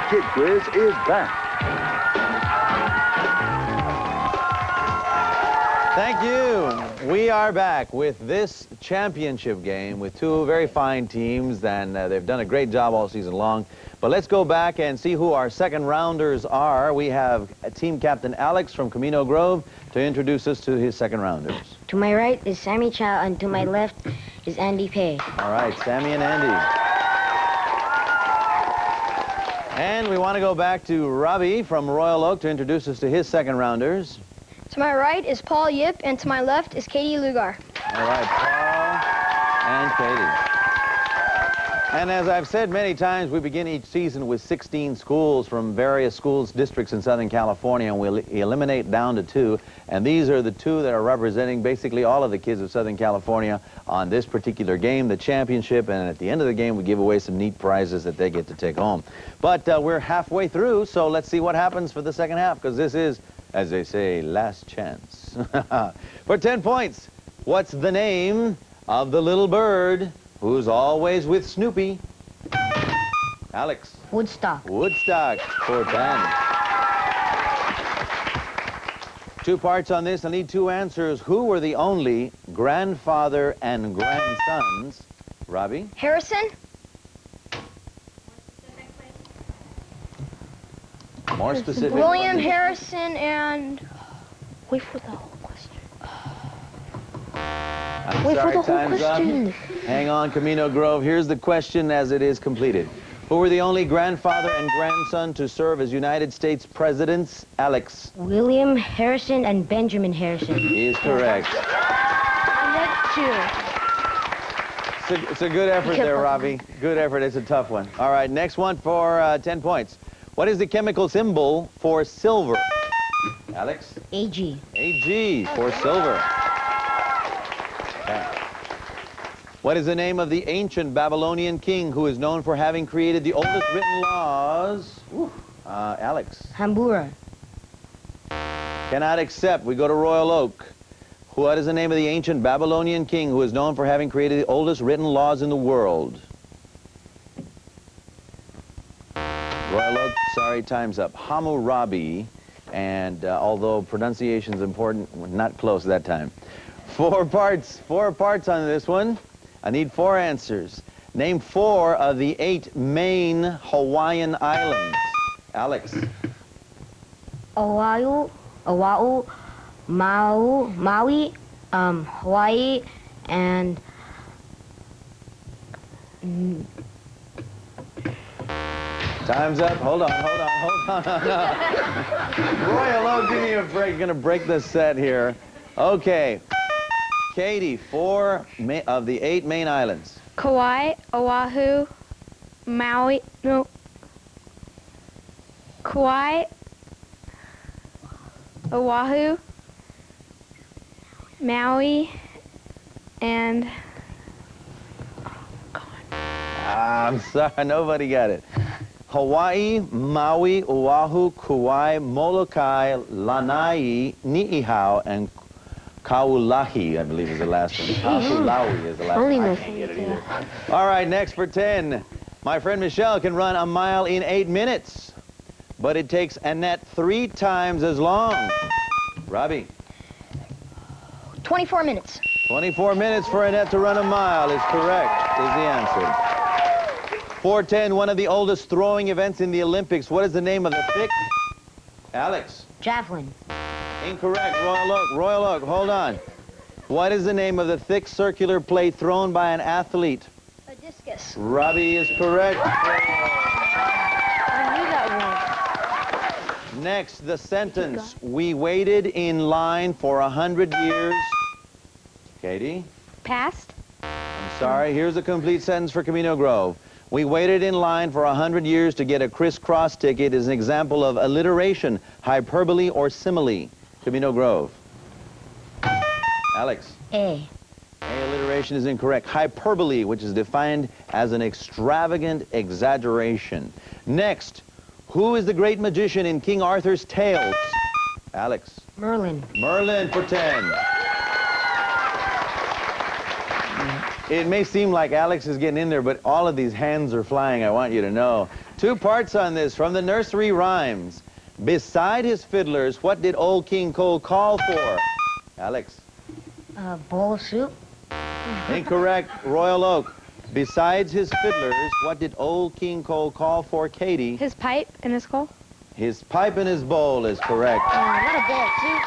Kidquiz is back. Thank you. We are back with this championship game with two very fine teams, and they've done a great job all season long. But let's go back and see who our second rounders are. We have team captain Alex from Camino Grove to introduce us to his second rounders. To my right is Sammy Chow, and to my left is Andy Pei. All right, Sammy and Andy. And we want to go back to Robbie from Royal Oak to introduce us to his second rounders. To my right is Paul Yip, and to my left is Katie Lugar. All right, Paul and Katie. And as I've said many times, we begin each season with 16 schools from various schools districts in Southern California, and we'll eliminate down to 2. And these are the 2 that are representing basically all of the kids of Southern California on this particular game, the championship. And at the end of the game, we give away some neat prizes that they get to take home. But we're halfway through, so let's see what happens for the second half, because this is, as they say, last chance. For 10 points, what's the name of the little bird who's always with Snoopy? Alex. Woodstock. Woodstock for 10. 2 parts on this. I need 2 answers. Who were the only grandfather and grandsons? Robbie? Harrison. More specific. William Harrison and... Wait for the whole question. I'm Wait sorry, for the whole time's question. up. Hang on, Camino Grove. Here's the question as it is completed. Who were the only grandfather and grandson to serve as United States presidents? Alex. William Harrison and Benjamin Harrison. Is correct. It's a good effort there, Robbie. Good effort. It's a tough one. All right, next one for 10 points. What is the chemical symbol for silver? Alex? AG. AG for silver. Okay. What is the name of the ancient Babylonian king who is known for having created the oldest written laws? Alex. Hambura. Cannot accept. We go to Royal Oak. What is the name of the ancient Babylonian king who is known for having created the oldest written laws in the world? Royal Oak, sorry, time's up. Hammurabi, and although pronunciation is important, we're not close that time. 4 parts on this one. I need 4 answers. Name 4 of the 8 main Hawaiian islands. Alex. Oahu, Maui, Hawaii, and... Time's up. Hold on. Royal Oak, give me a break. Gonna break the set here. Okay. Katie, 4 of the 8 main islands. Kauai, Oahu, Maui, no. Kauai, Oahu, Maui, and... I'm sorry, nobody got it. Hawaii, Maui, Oahu, Kauai, Molokai, Lanai, Niihau, and Kaulahi, I believe is the last one. Kaulahi is the last one. I can't get it either. All right, next for 10. My friend Michelle can run a mile in 8 minutes, but it takes Annette 3 times as long. Robbie. 24 minutes. 24 minutes for Annette to run a mile is correct, is the answer. 410, one of the oldest throwing events in the Olympics. What is the name of the thick? Alex. Javelin. Incorrect. Royal Oak, hold on. What is the name of the thick circular plate thrown by an athlete? A discus. Robbie is correct. I knew that one. Next, the sentence. We waited in line for 100 years. Katie? Passed. I'm sorry. Here's a complete sentence for Camino Grove. We waited in line for 100 years to get a crisscross ticket is an example of alliteration, hyperbole, or simile. Camino Grove. Alex. A. Alliteration is incorrect. Hyperbole, which is defined as an extravagant exaggeration. Next, who is the great magician in King Arthur's tales? Alex. Merlin. Merlin for 10. It may seem like Alex is getting in there, but all of these hands are flying, I want you to know. 2 parts on this from the nursery rhymes. Beside his fiddlers, what did old King Cole call for? Alex. A bowl of soup. Incorrect. Royal Oak. Besides his fiddlers, what did old King Cole call for, Katie? His pipe and his bowl. His pipe and his bowl is correct. Not a bowl of soup.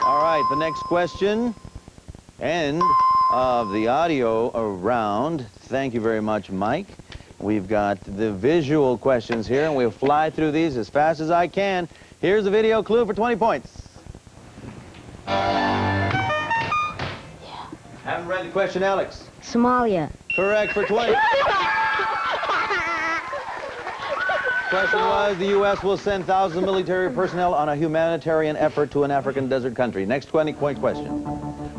All right, the next question. End of the audio round. Thank you very much, Mike. We've got the visual questions here, and we'll fly through these as fast as I can. Here's a video clue for 20 points. Haven't read the question, Alex. Somalia. Correct for 20. Question was, the U.S. will send thousands of military personnel on a humanitarian effort to an African desert country. Next 20-point question.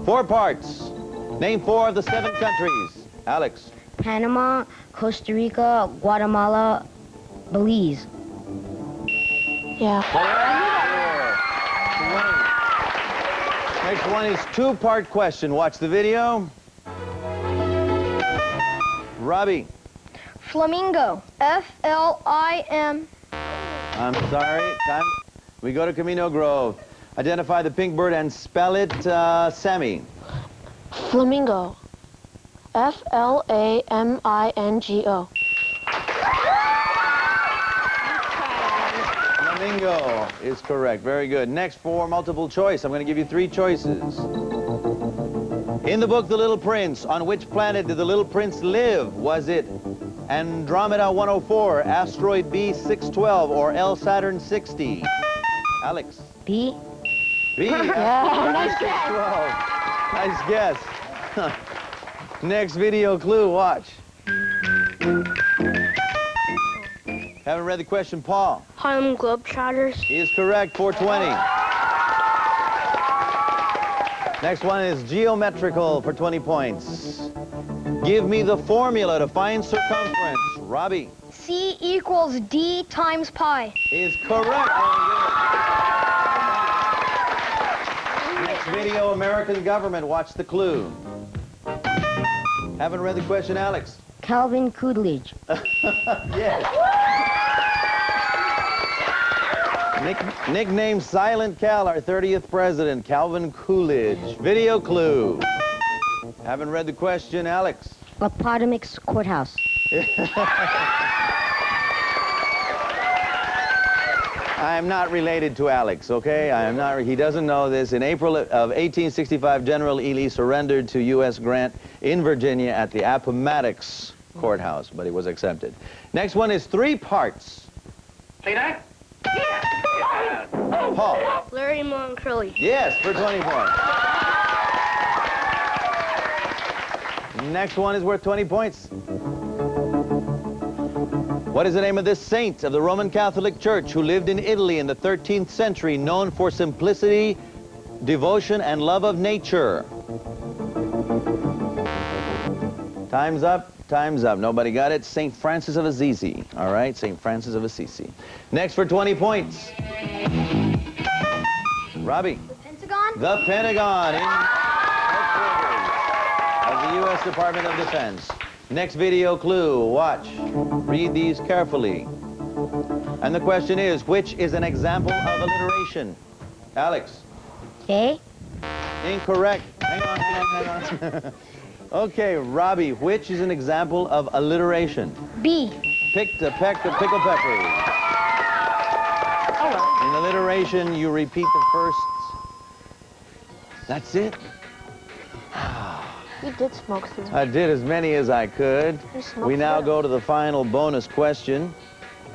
4 parts. Name 4 of the 7 countries. Alex. Panama, Costa Rica, Guatemala, Belize. Yeah. Next one is 2-part question. Watch the video. Robbie. Flamingo. F-L-I-M. I'm sorry. Time. We go to Camino Grove. Identify the pink bird and spell it, Sammy. Flamingo. F-L-A-M-I-N-G-O. Flamingo is correct. Very good. Next, 4 multiple choice. I'm going to give you 3 choices. In the book, The Little Prince, on which planet did the Little Prince live? Was it Andromeda 104, Asteroid B612, or L Saturn 60? Alex. B. B. Yeah, Nice guess. Next video clue, watch. Haven't read the question, Paul. Harlem Globetrotters. He is correct, 420. Next one is geometrical for 20 points. Give me the formula to find circumference. Robbie. C equals D times pi. Is correct. Next video, American government. Watch the clue. Haven't read the question, Alex. Calvin Coolidge. Yes. Nicknamed Silent Cal, our 30th president, Calvin Coolidge. Video clue. Haven't read the question, Alex. Appomattox Courthouse. I am not related to Alex, okay? I am not. He doesn't know this. In April of 1865, General Ely surrendered to U.S. Grant in Virginia at the Appomattox Courthouse, but he was accepted. Next one is 3 parts. See that? Paul. Larry Moore Curly. Yes, for 20 points. Next one is worth 20 points. What is the name of this saint of the Roman Catholic Church who lived in Italy in the 13th century, known for simplicity, devotion, and love of nature? Time's up. Time's up. Nobody got it? St. Francis of Assisi. All right, St. Francis of Assisi. Next for 20 points. Robbie. The Pentagon. The Pentagon in headquarters of the U.S. Department of Defense. Next video clue. Watch. Read these carefully. And the question is, which is an example of alliteration? Alex. A. Incorrect. Hang on, hang on. Okay, Robbie, which is an example of alliteration? B. Pick to peck to pickle peppers. In alliteration, you repeat the first. That's it? You did smoke through. I did as many as I could. We now go to the final bonus question.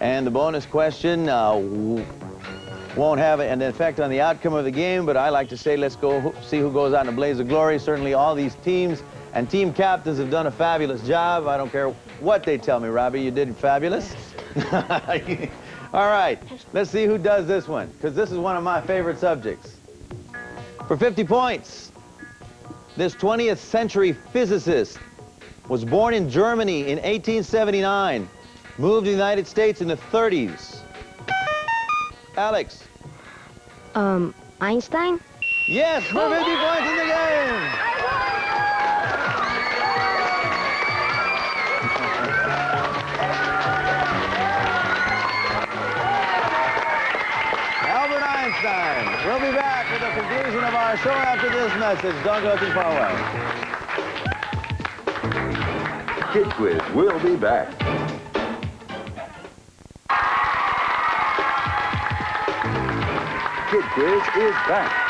And the bonus question won't have an effect on the outcome of the game, but I like to say let's go see who goes out in a blaze of glory. Certainly all these teams and team captains have done a fabulous job. I don't care what they tell me, Robbie. You did fabulous. All right, let's see who does this one, because this is one of my favorite subjects. For 50 points, this 20th century physicist was born in Germany in 1879, moved to the United States in the 30s. Alex. Einstein? Yes, for 50 points in the game. our show after this message. Don't go too far away. Kidquiz will be back. Kidquiz is back.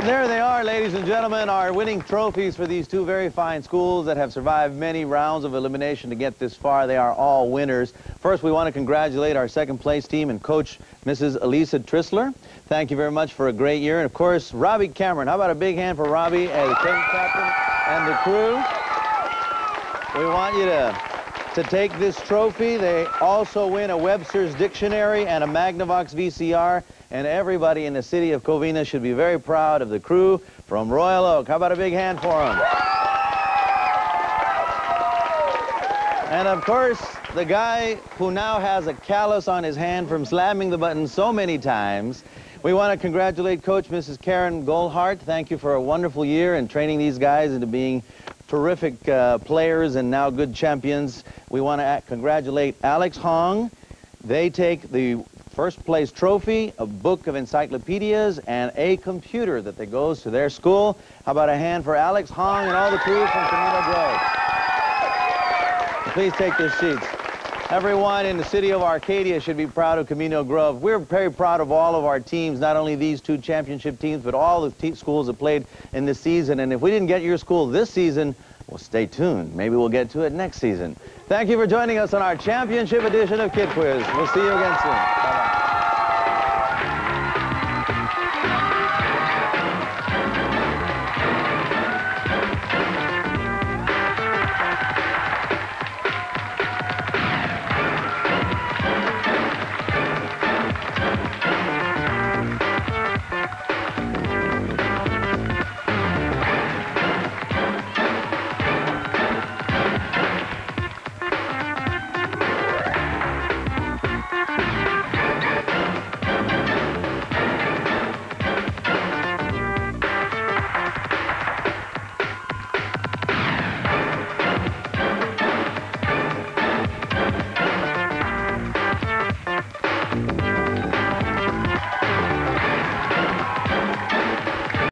There they are, ladies and gentlemen, our winning trophies for these two very fine schools that have survived many rounds of elimination to get this far. They are all winners. First, we want to congratulate our second place team and coach, Mrs. Elisa Trissler. Thank you very much for a great year. And of course, Robbie Cameron. How about a big hand for Robbie as the team captain and the crew? We want you to take this trophy. They also win a Webster's Dictionary and a Magnavox VCR. And everybody in the city of Covina should be very proud of the crew from Royal Oak. How about a big hand for them? And of course, the guy who now has a callus on his hand from slamming the button so many times. We want to congratulate Coach Mrs. Karen Goldhart. Thank you for a wonderful year and training these guys into being terrific players and now good champions. We want to congratulate Alex Hong. They take the first place trophy, a book of encyclopedias, and a computer that goes to their school. How about a hand for Alex Hong and all the crew from Camino Grove? Please take their seats. Everyone in the city of Arcadia should be proud of Camino Grove. We're very proud of all of our teams, not only these two championship teams, but all the schools that played in this season. And if we didn't get your school this season, well, stay tuned. Maybe we'll get to it next season. Thank you for joining us on our championship edition of Kid Quiz. We'll see you again soon.